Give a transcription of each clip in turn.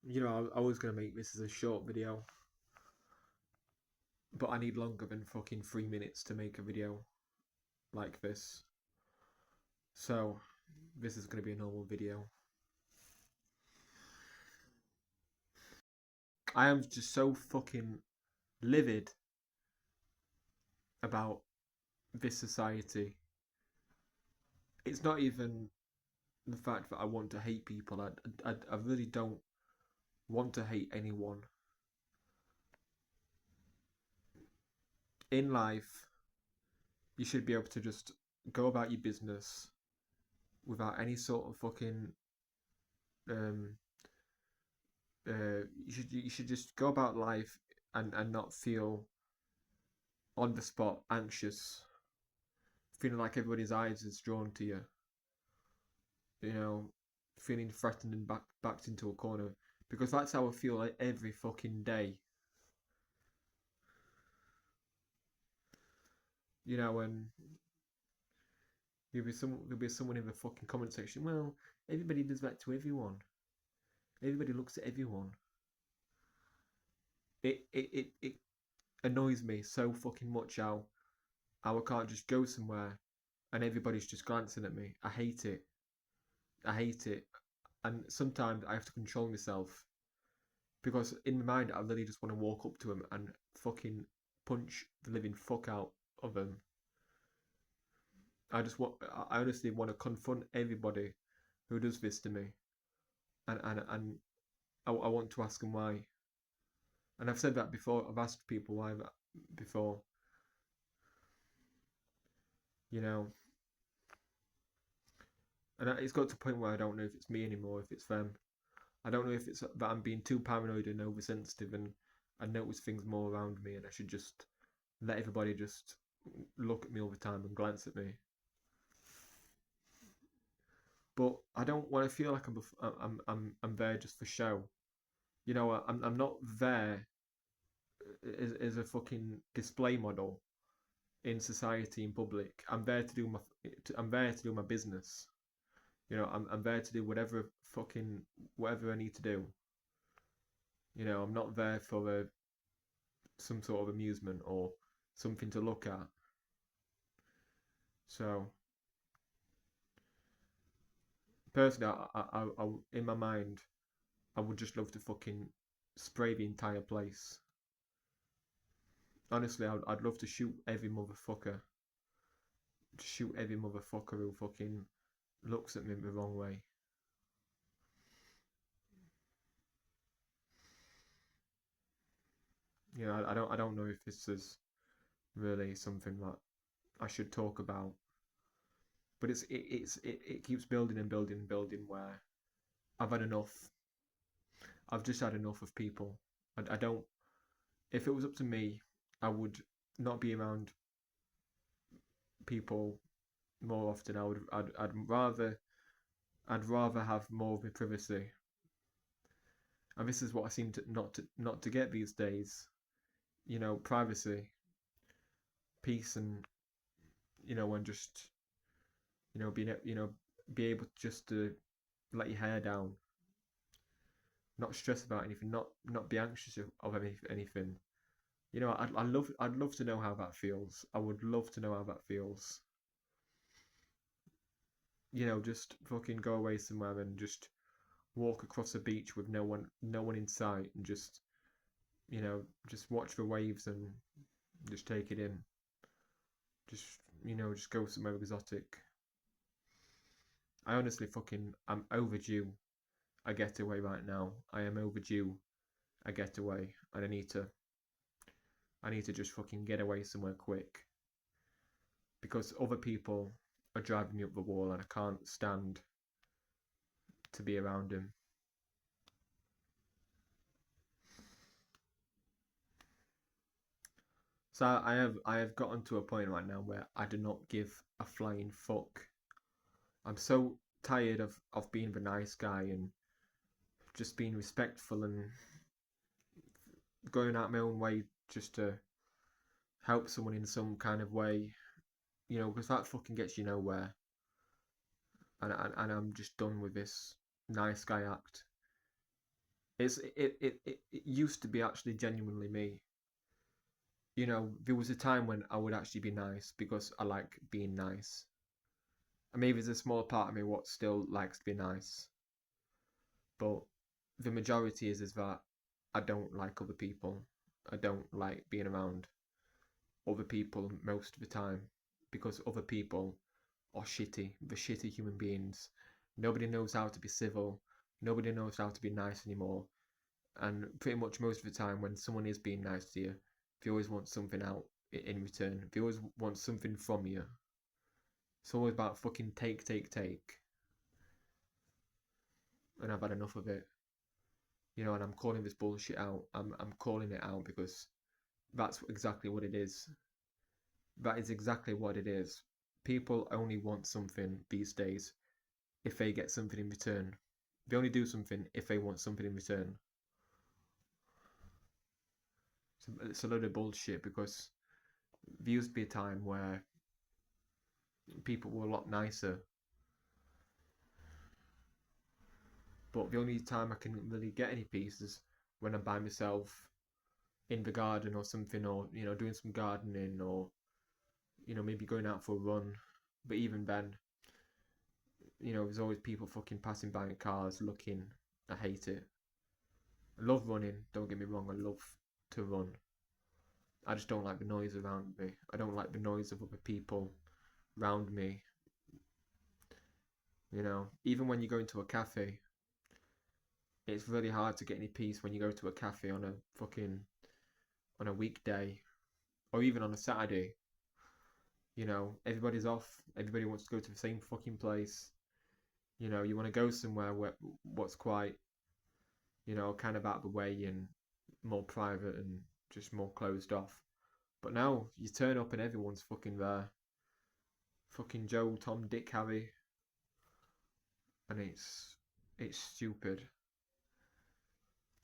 I was gonna make this as a short video, but I need longer than fucking 3 minutes to make a video like this. So, this is gonna be a normal video. I am just so fucking livid about this society. It's not even the fact that I want to hate people. I really don't want to hate anyone. In life, you should be able to just go about your business without any sort of fucking um you should just go about life and not feel on the spot anxious, feeling like everybody's eyes is drawn to you, you know, feeling threatened and backed into a corner, because that's how I feel like every fucking day. And there'll be someone in the fucking comment section. Well, everybody does that to everyone. Everybody looks at everyone. It annoys me so fucking much how I can't just go somewhere and everybody's just glancing at me. I hate it. I hate it. And sometimes I have to control myself because in my mind I really just want to walk up to them and fucking punch the living fuck out of them. I honestly want to confront everybody who does this to me, and I want to ask them why. And I've said that before. I've asked people why that before. You know, and it's got to a point where I don't know if it's me anymore, if it's them. I don't know if it's that I'm being too paranoid and oversensitive and I notice things more around me and I should just let everybody just look at me all the time and glance at me. But I don't want to feel like I'm there just for show. I'm not there as a fucking display model in society in public. I'm there to do my business. I'm there to do whatever I need to do. I'm not there for some sort of amusement or something to look at. So personally, in my mind, I would just love to fucking spray the entire place. Honestly, I'd love to shoot every motherfucker. Shoot every motherfucker who fucking looks at me the wrong way. I don't know if this is really something that I should talk about, but it keeps building and building and building. Where I've had enough. I've just had enough of people. I don't. If it was up to me, I would not be around people more often. I'd rather have more of my privacy. And this is what I seem to not to get these days. Privacy, peace, and just being be able just to let your hair down, not stress about anything, not be anxious of anything. I'd love to know how that feels. I would love to know how that feels. Just fucking go away somewhere and just walk across a beach with no one in sight, and just watch the waves and just take it in. Just go somewhere exotic. I honestly I'm overdue a getaway right now. I am overdue a getaway, and I need to just fucking get away somewhere quick because other people are driving me up the wall, and I can't stand to be around them. So I have gotten to a point right now where I do not give a flying fuck. I'm so tired of being the nice guy and just being respectful and going out my own way just to help someone in some kind of way, because that fucking gets you nowhere. And I'm just done with this nice guy act. It used to be actually genuinely me. There was a time when I would actually be nice because I like being nice. And maybe there's a small part of me what still likes to be nice. But the majority is that I don't like other people. I don't like being around other people most of the time because other people are shitty. They're shitty human beings. Nobody knows how to be civil. Nobody knows how to be nice anymore. And pretty much most of the time, when someone is being nice to you, they always want something out in return. They always want something from you. It's always about fucking take, take, take. And I've had enough of it. And I'm calling this bullshit out. I'm calling it out because that's exactly what it is. That is exactly what it is. People only want something these days if they get something in return. They only do something if they want something in return. It's a load of bullshit because there used to be a time where people were a lot nicer. But the only time I can really get any peace is when I'm by myself in the garden or something, or doing some gardening, or maybe going out for a run. But even then, there's always people fucking passing by in cars looking. I hate it. I love running, don't get me wrong, I love to run. I just don't like the noise around me. I don't like the noise of other people around me. Even when you go into a cafe, it's really hard to get any peace when you go to a cafe on a weekday or even on a Saturday. Everybody's off. Everybody wants to go to the same fucking place. You want to go somewhere what's quite, kind of out of the way and more private and just more closed off. But now you turn up and everyone's fucking there. Fucking Joe, Tom, Dick, Harry. And it's stupid.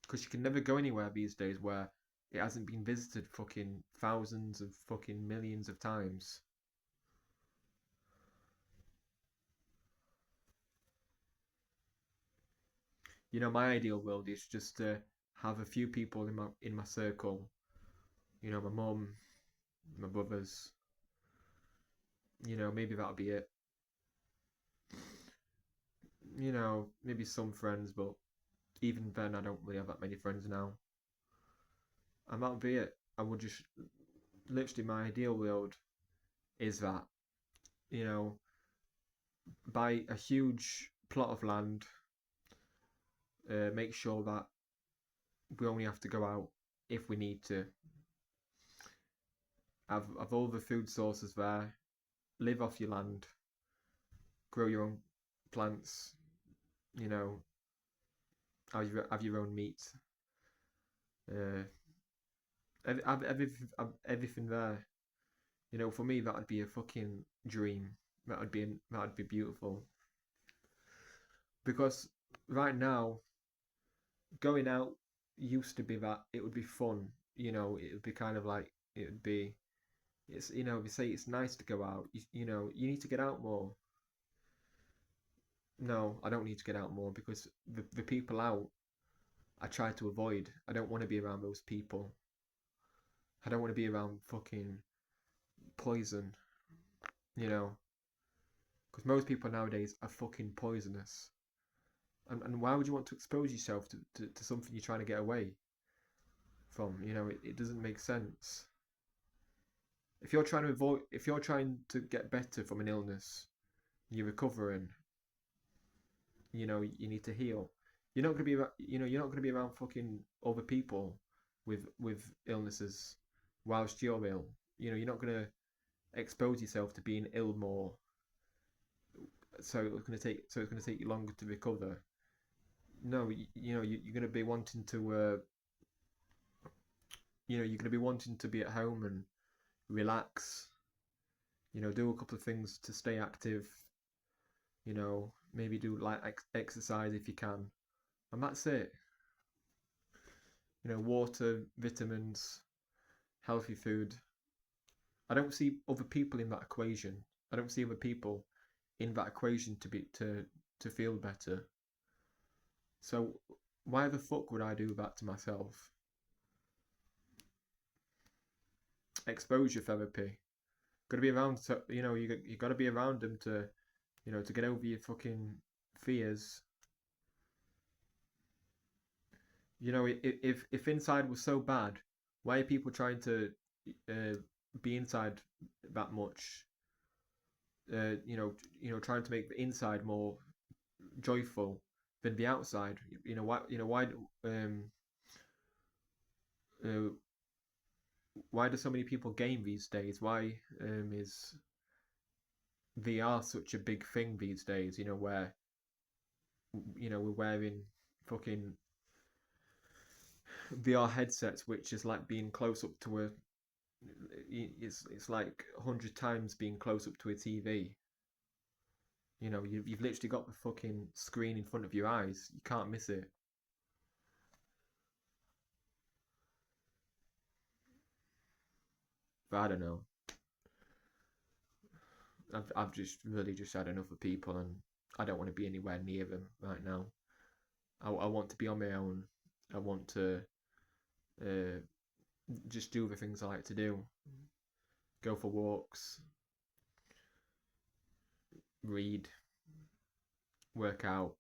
Because you can never go anywhere these days where it hasn't been visited fucking thousands of fucking millions of times. My ideal world is just to have a few people in my circle. My mum, my brothers. Maybe that'll be it. Maybe some friends, but even then, I don't really have that many friends now. And that'll be it. I would just literally my ideal world is that you know buy a huge plot of land. Make sure that we only have to go out if we need to. Have all the food sources there. Live off your land. Grow your own plants. You know, have your own meat. Uh, everything there. For me, that would be a fucking dream. That would be beautiful. Because right now, going out used to be that it would be fun. It would be kind of like it would be. It's we say it's nice to go out. You need to get out more. No, I don't need to get out more because the people out I try to avoid. I don't want to be around those people. I don't want to be around fucking poison. You know, because most people nowadays are fucking poisonous. And why would you want to expose yourself to something you're trying to get away from? It doesn't make sense. If you're trying to get better from an illness, you're recovering, you need to heal. You're not gonna be, you're not gonna be around fucking other people with illnesses whilst you're ill. You're not gonna expose yourself to being ill more. So it's gonna take you longer to recover. No, you're gonna be wanting to, you're gonna be wanting to be at home and relax. Do a couple of things to stay active. Maybe do like exercise if you can, and that's it. Water, vitamins, healthy food. I don't see other people in that equation. I don't see other people in that equation to feel better. So Why the fuck would I do that to myself? Exposure therapy. Gotta be around to, you gotta be around them to, to get over your fucking fears. If inside was so bad, why are people trying to uh, be inside that much? Trying to make the inside more joyful than the outside. Um, uh, why do so many people game these days? Why is VR such a big thing these days? Where we're wearing fucking VR headsets, which is like being close up to a. It's like 100 times being close up to a TV. You've literally got the fucking screen in front of your eyes. You can't miss it. But I don't know. I've just really just had enough of people, and I don't want to be anywhere near them right now. I want to be on my own. I want to uh, just do the things I like to do. Go for walks, read, work out,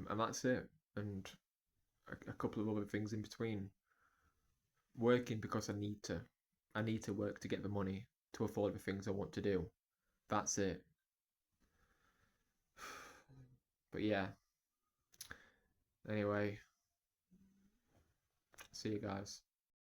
and that's it. And a couple of other things in between. Working because I need to. I need to work to get the money to afford the things I want to do. That's it. But yeah. Anyway, see you guys.